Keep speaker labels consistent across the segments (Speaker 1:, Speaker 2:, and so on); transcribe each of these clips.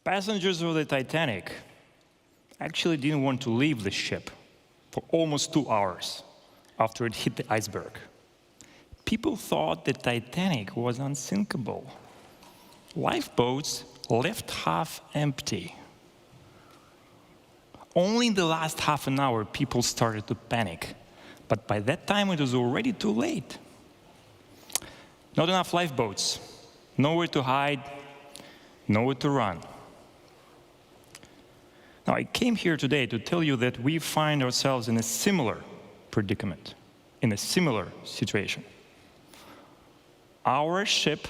Speaker 1: Passengers of the Titanic actually didn't want to leave the ship for almost 2 hours after it hit the iceberg. People thought the Titanic was unsinkable. Lifeboats left half empty. Only in the last half an hour, people started to panic. But by that time, it was already too late. Not enough lifeboats, nowhere to hide, nowhere to run. Now, I came here today to tell you that we find ourselves in a similar predicament, in a similar situation. Our ship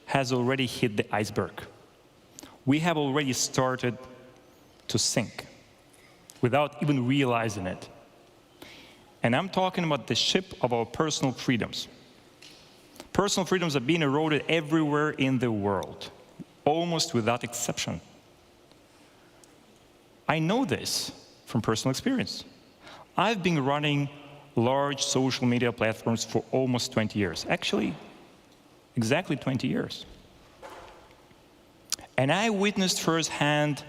Speaker 1: has already hit the iceberg. We have already started to sink without even realizing it. And I'm talking about the ship of our personal freedoms. Personal freedoms are being eroded everywhere in the world, almost without exception. I know this from personal experience. I've been running large social media platforms for almost 20 years. Actually, exactly 20 years. And I witnessed firsthand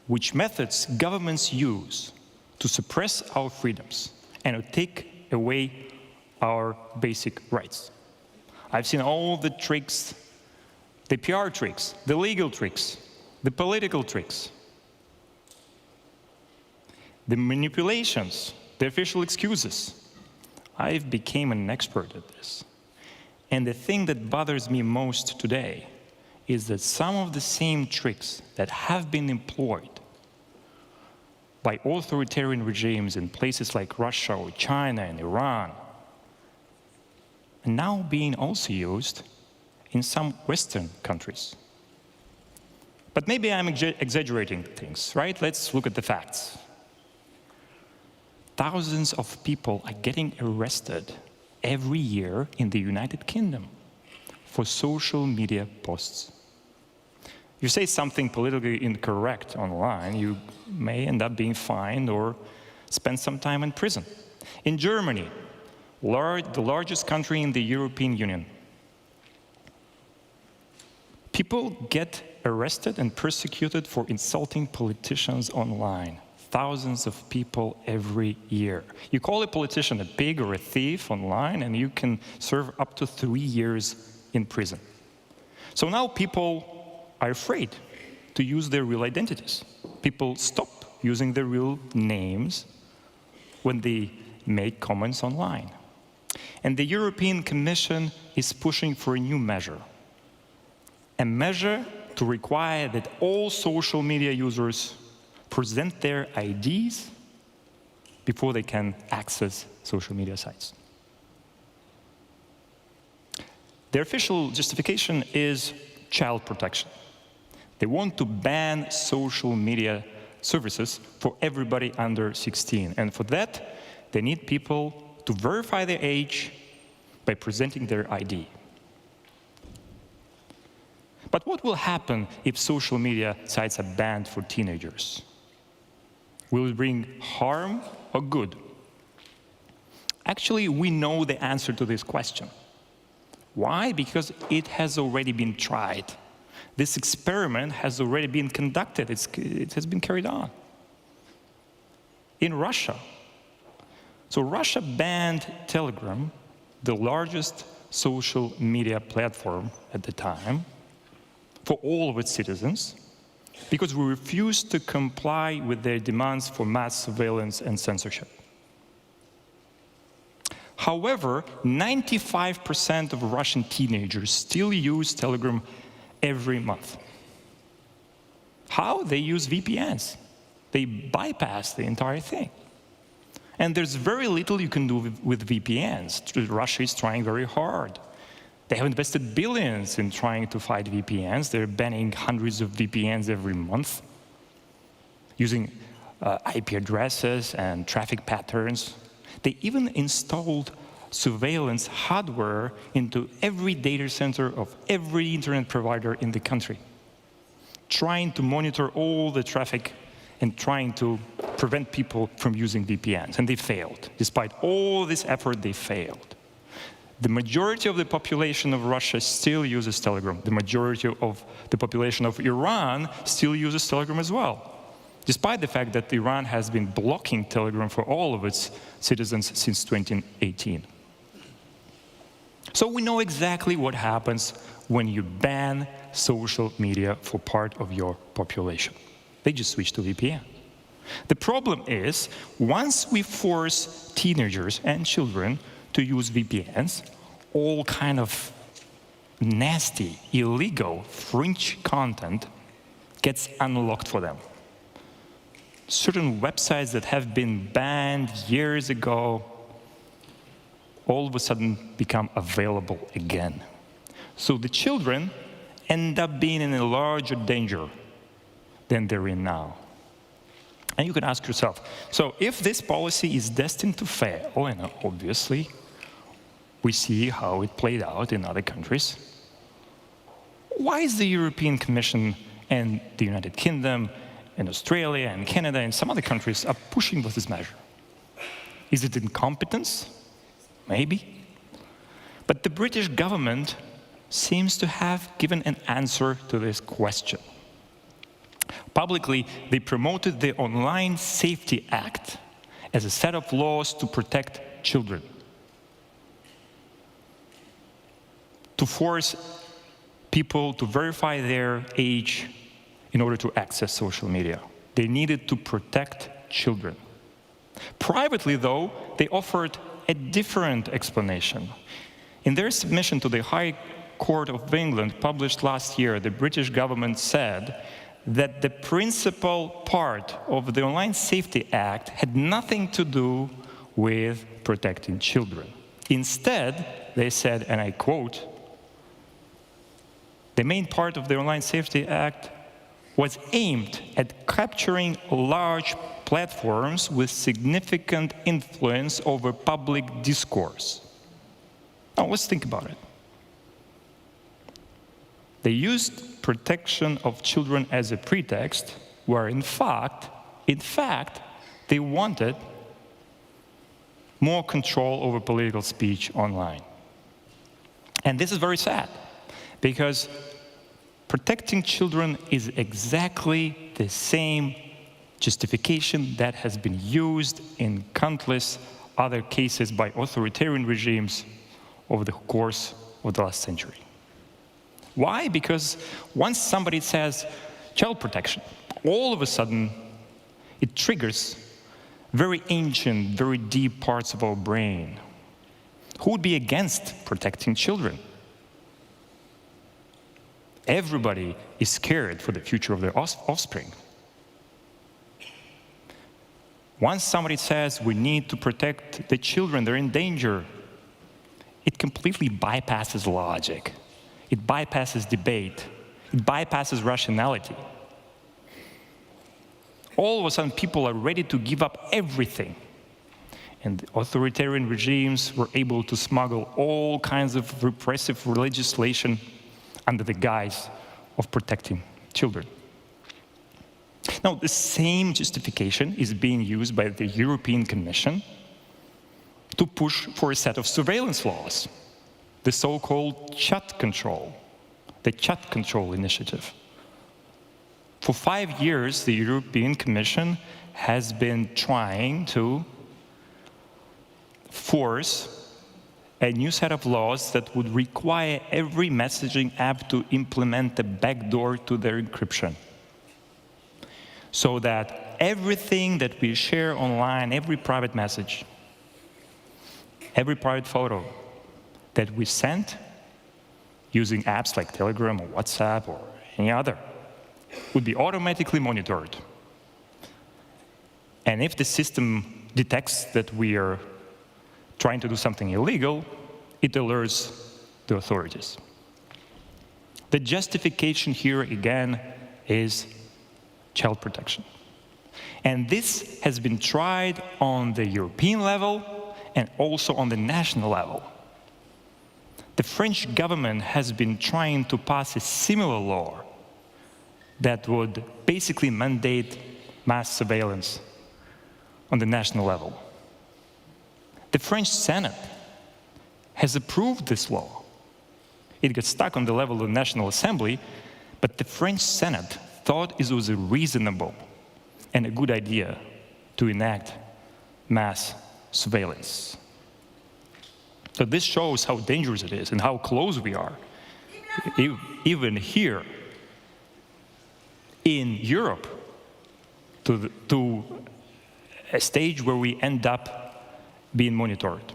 Speaker 1: which methods governments use to suppress our freedoms and to take away our basic rights. I've seen all the tricks, the PR tricks, the legal tricks, the political tricks, the manipulations, the official excuses. I've become an expert at this. And the thing that bothers me most today is that some of the same tricks that have been employed by authoritarian regimes in places like Russia or China and Iran are now being also used in some Western countries. But maybe I'm exaggerating things, right? Let's look at the facts. Thousands of people are getting arrested every year in the United Kingdom for social media posts. You say something politically incorrect online, you may end up being fined or spend some time in prison. In Germany, the largest country in the European Union, people get arrested and persecuted for insulting politicians online. Thousands of people every year. You call a politician a pig or a thief online, and you can serve up to 3 years in prison. So now people are afraid to use their real identities. People stop using their real names when they make comments online. And the European Commission is pushing for a new measure. A measure to require that all social media users present their IDs before they can access social media sites. Their official justification is child protection. They want to ban social media services for everybody under 16. And for that, they need people to verify their age by presenting their ID. But what will happen if social media sites are banned for teenagers? Will it bring harm or good? Actually, we know the answer to this question. Why? Because it has already been tried. This experiment has already been conducted. It has been carried on. In Russia. So Russia banned Telegram, the largest social media platform at the time, for all of its citizens, because we refused to comply with their demands for mass surveillance and censorship. However, 95% of Russian teenagers still use Telegram every month. How? They use VPNs. They bypass the entire thing. And there's very little you can do with VPNs. Russia is trying very hard. They have invested billions in trying to fight VPNs. They're banning hundreds of VPNs every month, using IP addresses and traffic patterns. They even installed surveillance hardware into every data center of every internet provider in the country, trying to monitor all the traffic and trying to prevent people from using VPNs. And they failed. Despite all this effort, they failed. The majority of the population of Russia still uses Telegram. The majority of the population of Iran still uses Telegram as well, despite the fact that Iran has been blocking Telegram for all of its citizens since 2018. So we know exactly what happens when you ban social media for part of your population. They just switch to VPN. The problem is, once we force teenagers and children to use VPNs, all kind of nasty, illegal, fringe content gets unlocked for them. Certain websites that have been banned years ago all of a sudden become available again. So the children end up being in a larger danger than they're in now. And you can ask yourself, so if this policy is destined to fail, and obviously we see how it played out in other countries, why is the European Commission and the United Kingdom and Australia and Canada and some other countries are pushing for this measure? Is it incompetence? Maybe. But the British government seems to have given an answer to this question. Publicly, they promoted the Online Safety Act as a set of laws to protect children, to force people to verify their age in order to access social media. They needed to protect children. Privately, though, they offered a different explanation. In their submission to the High Court of England, published last year, the British government said that the principal part of the Online Safety Act had nothing to do with protecting children. Instead, they said, and I quote, "The main part of the Online Safety Act was aimed at capturing large platforms with significant influence over public discourse." Now, let's think about it. They used protection of children as a pretext, where in fact, they wanted more control over political speech online. And this is very sad, because protecting children is exactly the same justification that has been used in countless other cases by authoritarian regimes over the course of the last century. Why? Because once somebody says child protection, all of a sudden it triggers very ancient, very deep parts of our brain. Who would be against protecting children? Everybody is scared for the future of their offspring. Once somebody says we need to protect the children, they're in danger, it completely bypasses logic. It bypasses debate. It bypasses rationality. All of a sudden, people are ready to give up everything. And authoritarian regimes were able to smuggle all kinds of repressive legislation under the guise of protecting children. Now, the same justification is being used by the European Commission to push for a set of surveillance laws, the so-called chat control, the chat control initiative. For 5 years, the European Commission has been trying to force a new set of laws that would require every messaging app to implement a backdoor to their encryption, so that everything that we share online, every private message, every private photo that we send using apps like Telegram or WhatsApp or any other would be automatically monitored. And if the system detects that we are trying to do something illegal, it alerts the authorities. The justification here, again, is child protection. And this has been tried on the European level and also on the national level. The French government has been trying to pass a similar law that would basically mandate mass surveillance on the national level. The French Senate has approved this law. It got stuck on the level of the National Assembly, but the French Senate thought it was a reasonable and a good idea to enact mass surveillance. So this shows how dangerous it is and how close we are. Even here in Europe, to a stage where we end up being monitored.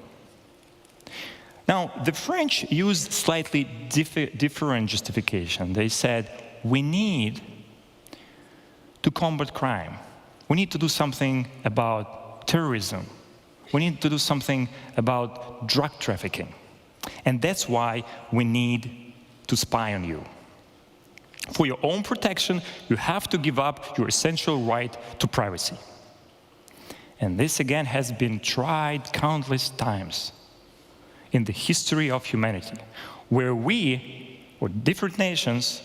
Speaker 1: Now, the French used slightly different justification. They said, we need to combat crime. We need to do something about terrorism. We need to do something about drug trafficking. And that's why we need to spy on you. For your own protection, you have to give up your essential right to privacy. And this, again, has been tried countless times in the history of humanity, where we, or different nations,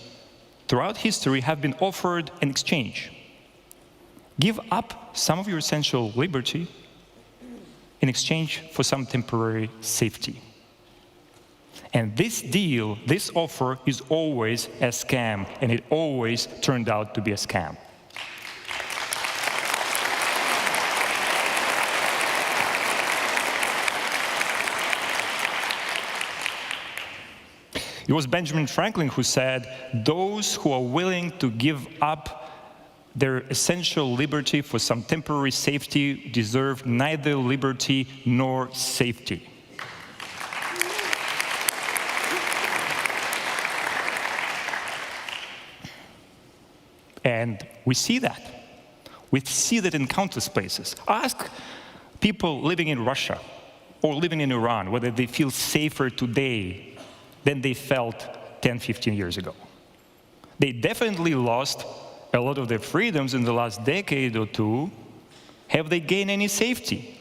Speaker 1: throughout history have been offered an exchange. Give up some of your essential liberty in exchange for some temporary safety. And this deal, this offer, is always a scam, and it always turned out to be a scam. It was Benjamin Franklin who said, those who are willing to give up their essential liberty for some temporary safety deserve neither liberty nor safety. And we see that. We see that in countless places. Ask people living in Russia or living in Iran whether they feel safer today than they felt 10, 15 years ago. They definitely lost a lot of their freedoms in the last decade or two. Have they gained any safety?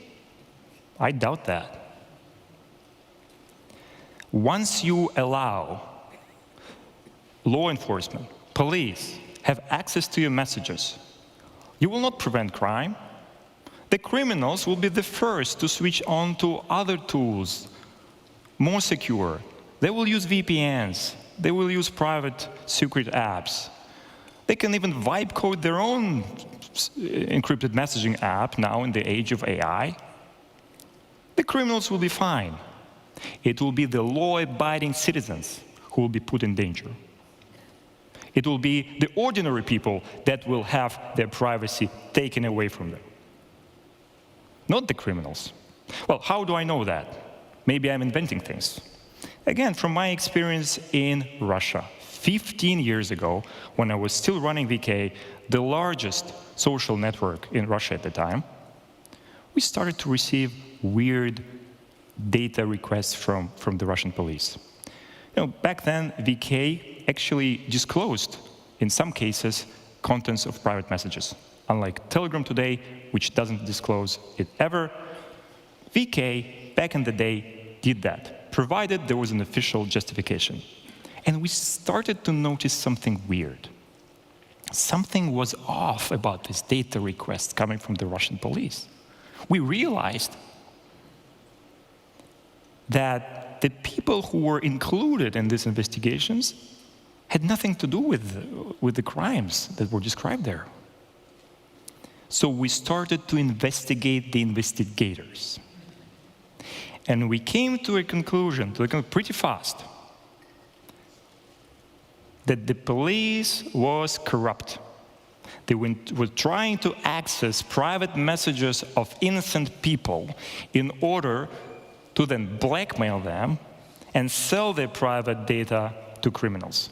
Speaker 1: I doubt that. Once you allow law enforcement, police, have access to your messages, you will not prevent crime. The criminals will be the first to switch on to other tools, more secure. They will use VPNs. They will use private secret apps. They can even vibe code their own encrypted messaging app now in the age of AI. The criminals will be fine. It will be the law-abiding citizens who will be put in danger. It will be the ordinary people that will have their privacy taken away from them, not the criminals. Well, how do I know that? Maybe I'm inventing things. Again, from my experience in Russia, 15 years ago, when I was still running VK, the largest social network in Russia at the time, we started to receive weird data requests from the Russian police. You know, back then, VK actually disclosed, in some cases, contents of private messages. Unlike Telegram today, which doesn't disclose it ever, VK, back in the day, did that, provided there was an official justification. And we started to notice something weird. Something was off about this data request coming from the Russian police. We realized that the people who were included in these investigations had nothing to do with the crimes that were described there. So we started to investigate the investigators. And we came to a conclusion, pretty fast, that the police was corrupt. They were trying to access private messages of innocent people in order to then blackmail them and sell their private data to criminals.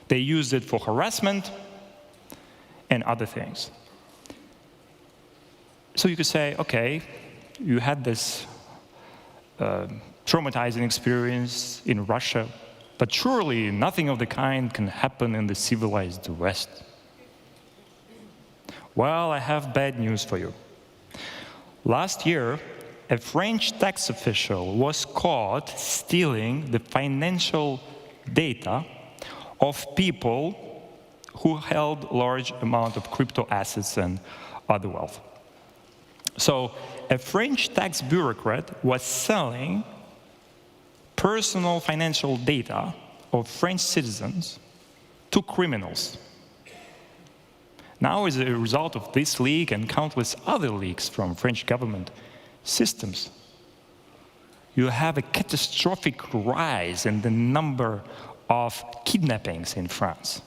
Speaker 1: They used it for harassment and other things. So you could say, okay, you had this traumatizing experience in Russia, but surely nothing of the kind can happen in the civilized West. Well, I have bad news for you. Last year, a French tax official was caught stealing the financial data of people who held large amount of crypto assets and other wealth. So a French tax bureaucrat was selling personal financial data of French citizens to criminals. Now, as a result of this leak and countless other leaks from French government systems, you have a catastrophic rise in the number of kidnappings in France.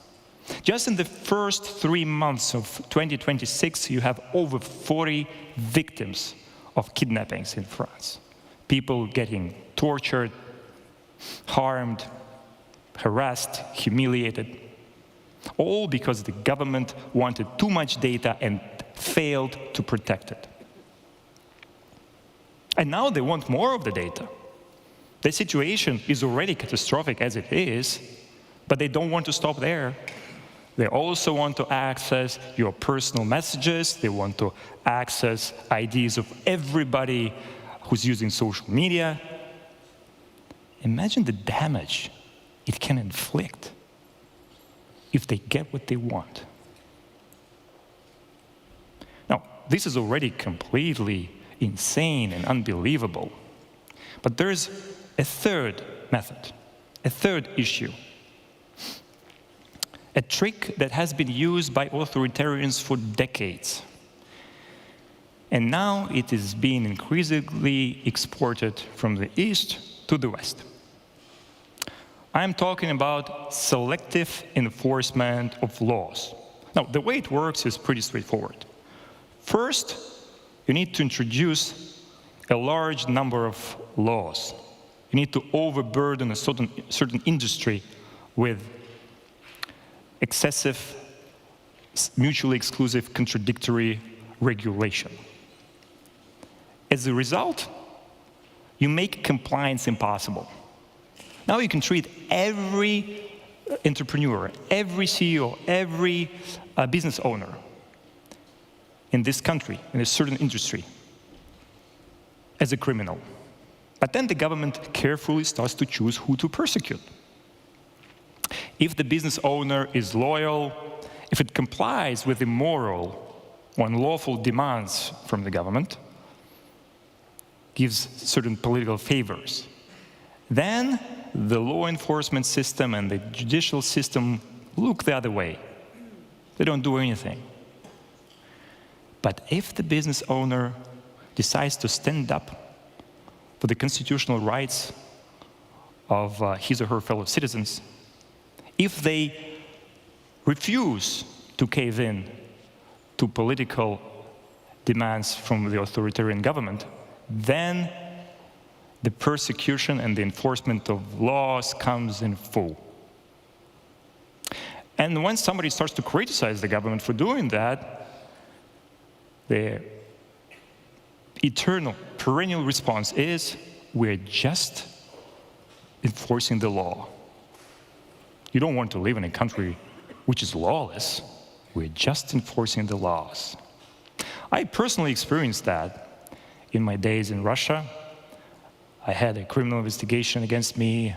Speaker 1: Just in the first 3 months of 2026, you have over 40 victims of kidnappings in France. People getting tortured, harmed, harassed, humiliated, all because the government wanted too much data and failed to protect it. And now they want more of the data. The situation is already catastrophic as it is, but they don't want to stop there. They also want to access your personal messages. They want to access IDs of everybody who's using social media. Imagine the damage it can inflict if they get what they want. Now, this is already completely insane and unbelievable. But there's a third method, a third issue. A trick that has been used by authoritarians for decades. And now it is being increasingly exported from the East to the West. I'm talking about selective enforcement of laws. Now, the way it works is pretty straightforward. First, you need to introduce a large number of laws. You need to overburden a certain industry with excessive, mutually exclusive, contradictory regulation. As a result, you make compliance impossible. Now you can treat every entrepreneur, every CEO, every business owner in this country, in a certain industry, as a criminal. But then the government carefully starts to choose who to persecute. If the business owner is loyal, if it complies with the moral or unlawful demands from the government, gives certain political favors, then the law enforcement system and the judicial system look the other way. They don't do anything. But if the business owner decides to stand up for the constitutional rights of his or her fellow citizens, if they refuse to cave in to political demands from the authoritarian government, then the persecution and the enforcement of laws comes in full. And when somebody starts to criticize the government for doing that, the eternal, perennial response is, we're just enforcing the law. You don't want to live in a country which is lawless. We're just enforcing the laws. I personally experienced that in my days in Russia. I had a criminal investigation against me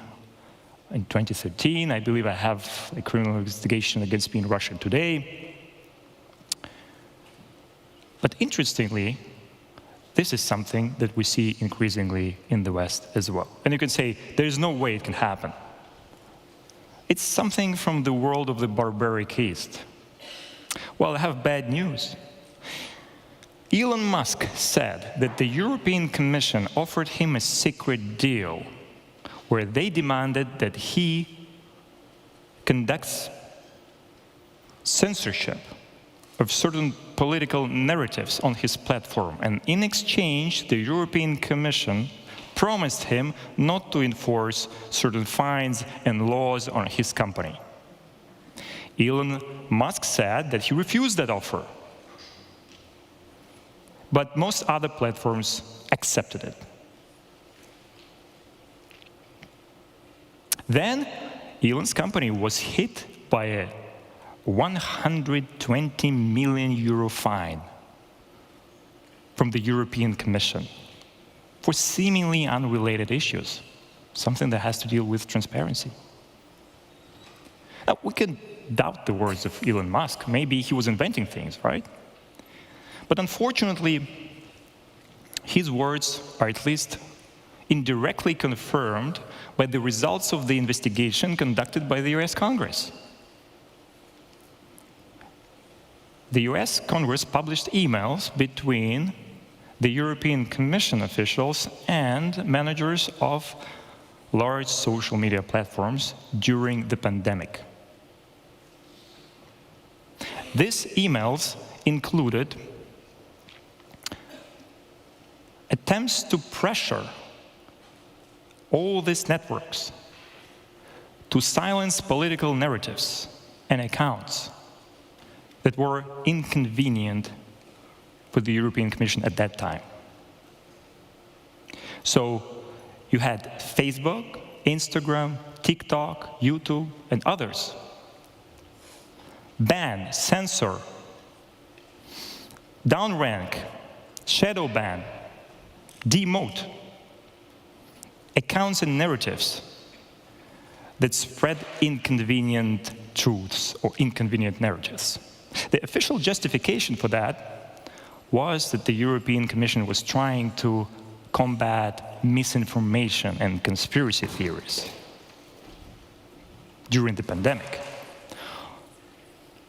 Speaker 1: in 2013. I believe I have a criminal investigation against me in Russia today. But interestingly, this is something that we see increasingly in the West as well. And you can say, there is no way it can happen. It's something from the world of the barbaric East. Well, I have bad news. Elon Musk said that the European Commission offered him a secret deal where they demanded that he conducts censorship of certain political narratives on his platform. And in exchange, the European Commission promised him not to enforce certain fines and laws on his company. Elon Musk said that he refused that offer. But most other platforms accepted it. Then Elon's company was hit by a 120 million euro fine from the European Commission for seemingly unrelated issues, something that has to deal with transparency. Now, we can doubt the words of Elon Musk. Maybe he was inventing things, right? But unfortunately, his words are at least indirectly confirmed by the results of the investigation conducted by the US Congress. The US Congress published emails between the European Commission officials and managers of large social media platforms during the pandemic. These emails included attempts to pressure all these networks to silence political narratives and accounts that were inconvenient for the European Commission at that time. So you had Facebook, Instagram, TikTok, YouTube, and others ban, censor, downrank, shadow ban, demote accounts and narratives that spread inconvenient truths or inconvenient narratives. The official justification for that was that the European Commission was trying to combat misinformation and conspiracy theories during the pandemic.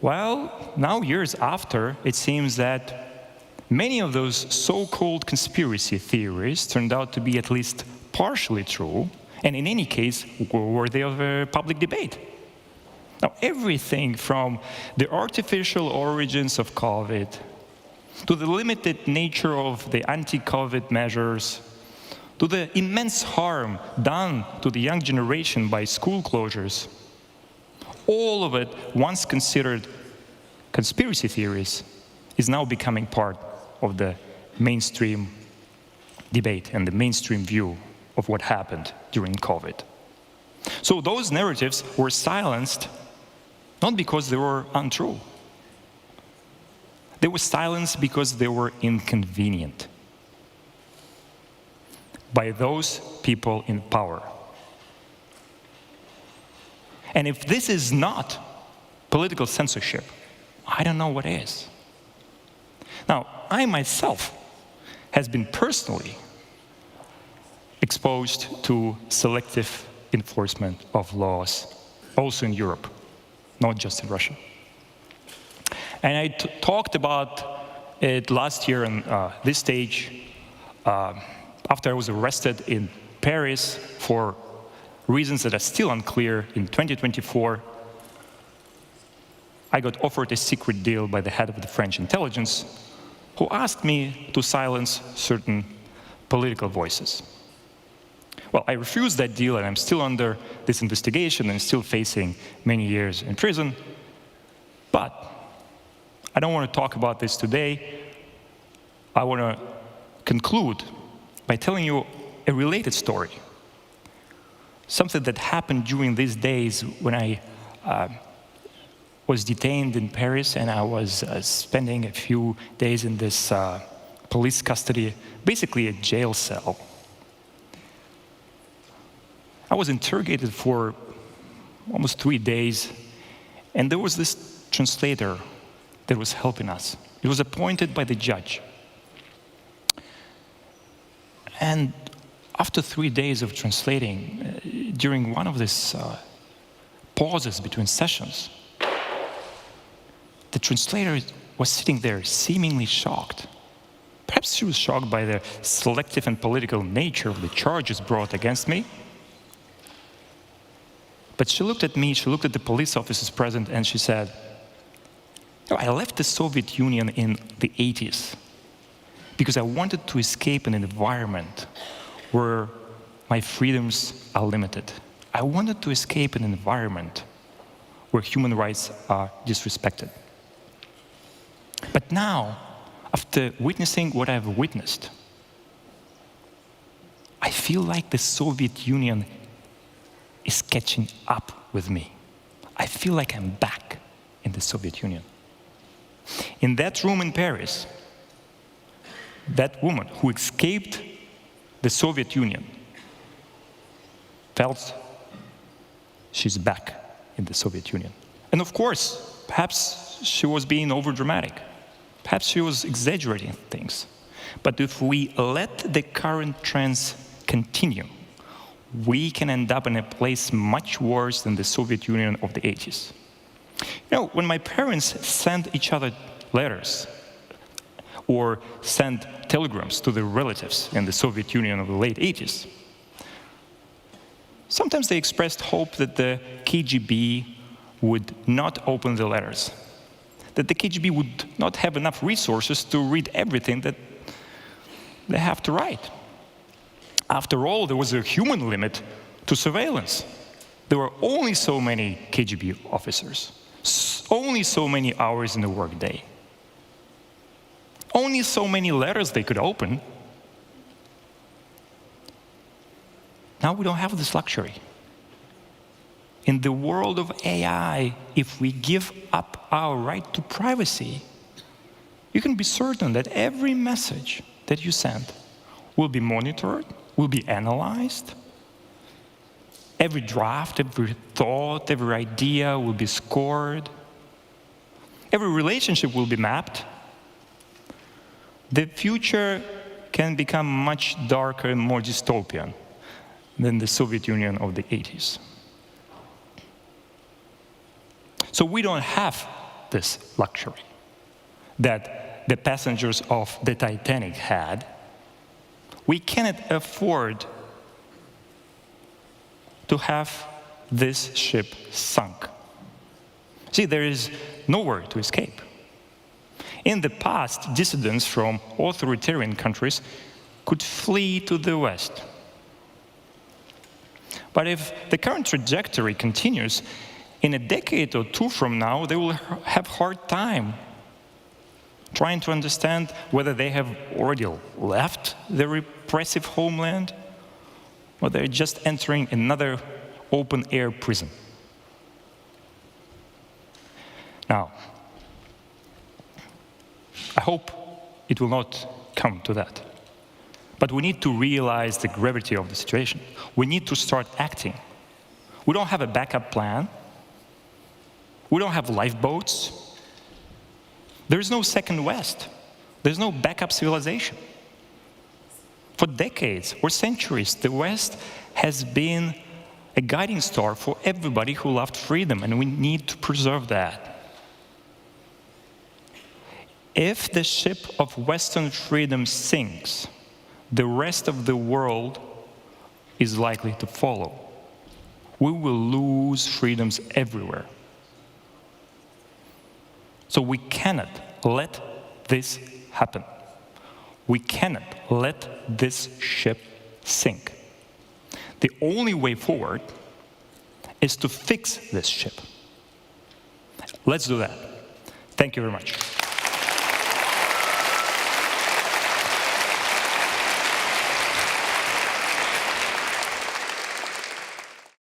Speaker 1: Well, now years after, it seems that many of those so-called conspiracy theories turned out to be at least partially true, and in any case, worthy of a public debate. Now, everything from the artificial origins of COVID, to the limited nature of the anti-COVID measures, to the immense harm done to the young generation by school closures, all of it, once considered conspiracy theories, is now becoming part of the mainstream debate and the mainstream view of what happened during COVID. So those narratives were silenced not because they were untrue. They were silenced because they were inconvenient by those people in power. And if this is not political censorship, I don't know what is. Now, I myself has been personally exposed to selective enforcement of laws, also in Europe, not just in Russia. And I talked about it last year on this stage, after I was arrested in Paris for reasons that are still unclear. In 2024, I got offered a secret deal by the head of the French intelligence, who asked me to silence certain political voices. Well, I refused that deal, and I'm still under this investigation and still facing many years in prison. But I don't want to talk about this today. I want to conclude by telling you a related story, something that happened during these days when I was detained in Paris, and I was spending a few days in this police custody, basically a jail cell. I was interrogated for almost 3 days, and there was this translator that was helping us. He was appointed by the judge. And after 3 days of translating, during one of these pauses between sessions, the translator was sitting there seemingly shocked. Perhaps she was shocked by the selective and political nature of the charges brought against me. But she looked at me, she looked at the police officers present, and she said, I left the Soviet Union in the 80s because I wanted to escape an environment where my freedoms are limited. I wanted to escape an environment where human rights are disrespected. But now, after witnessing what I've witnessed, I feel like the Soviet Union is catching up with me. I feel like I'm back in the Soviet Union. In that room in Paris, that woman who escaped the Soviet Union felt she's back in the Soviet Union. And of course, perhaps she was being overdramatic. Perhaps she was exaggerating things. But if we let the current trends continue, we can end up in a place much worse than the Soviet Union of the 80s. You know, when my parents sent each other letters or sent telegrams to their relatives in the Soviet Union of the late 80s, sometimes they expressed hope that the KGB would not open the letters, that the KGB would not have enough resources to read everything that they have to write. After all, there was a human limit to surveillance. There were only so many KGB officers, only so many hours in the workday, only so many letters they could open. Now we don't have this luxury. In the world of AI, if we give up our right to privacy, you can be certain that every message that you send will be monitored, will be analyzed. Every draft, every thought, every idea will be scored. Every relationship will be mapped. The future can become much darker and more dystopian than the Soviet Union of the 80s. So we don't have this luxury that the passengers of the Titanic had. We cannot afford to have this ship sunk. See, there is nowhere to escape. In the past, dissidents from authoritarian countries could flee to the West. But if the current trajectory continues, in a decade or two from now, they will have a hard time trying to understand whether they have already left their repressive homeland or they're just entering another open-air prison. Now, I hope it will not come to that. But we need to realize the gravity of the situation. We need to start acting. We don't have a backup plan. We don't have lifeboats. There is no second West. There's no backup civilization. For decades or centuries, the West has been a guiding star for everybody who loved freedom, and we need to preserve that. If the ship of Western freedom sinks, the rest of the world is likely to follow. We will lose freedoms everywhere. So we cannot let this happen. We cannot let this ship sink. The only way forward is to fix this ship. Let's do that. Thank you very much.